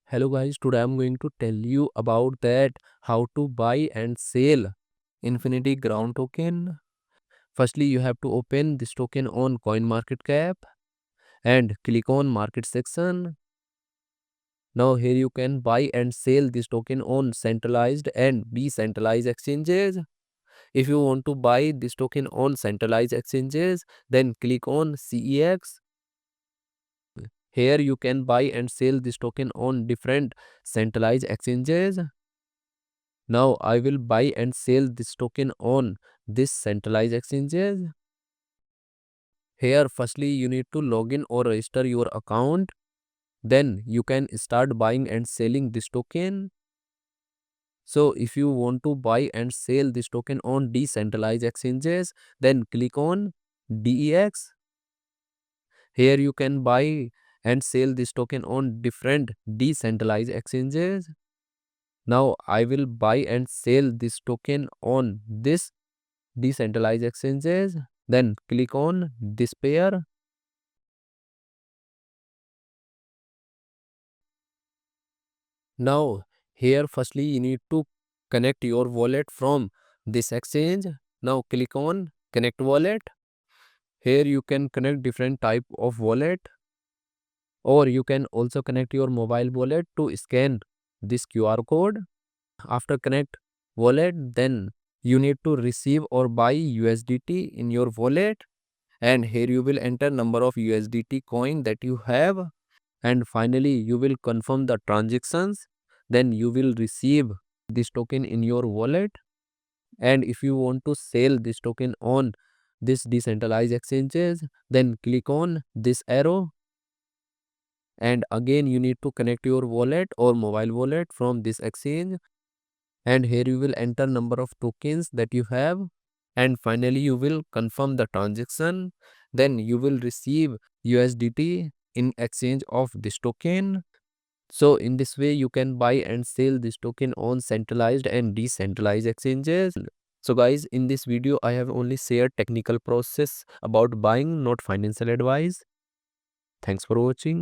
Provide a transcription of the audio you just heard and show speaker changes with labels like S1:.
S1: Hello guys, today I'm going to tell you about that how to buy and sell Infinity Ground token. Firstly, you have to open this token on CoinMarketCap and click on market section. Now here you can buy and sell this token on centralized and decentralized exchanges. If you want to buy this token on centralized exchanges, then click on CEX. Here you can buy and sell this token on different centralized exchanges. Now I will buy and sell this token on this centralized exchanges. Here firstly you need to log in or register your account. Then you can start buying and selling this token. So if you want to buy and sell this token on decentralized exchanges, then click on DEX. Here you can buy and sell this token on different decentralized exchanges. Now I will buy and sell this token on this decentralized exchanges. Then click on this pair. Now here firstly you need to connect your wallet from this exchange. Now click on connect wallet. Here you can connect different type of wallet, or you can also connect your mobile wallet to scan this QR code. After connect wallet, then you need to receive or buy USDT in your wallet, and here you will enter number of USDT coin that you have, and finally you will confirm the transactions. Then you will receive this token in your wallet. And if you want to sell this token on this decentralized exchanges, then click on this arrow, and again you need to connect your wallet or mobile wallet from this exchange, and here you will enter number of tokens that you have, and finally you will confirm the transaction. Then you will receive USDT in exchange of this token. So in this way you can buy and sell this token on centralized and decentralized exchanges. So guys, in this video I have only shared technical process about buying, not financial advice. Thanks for watching.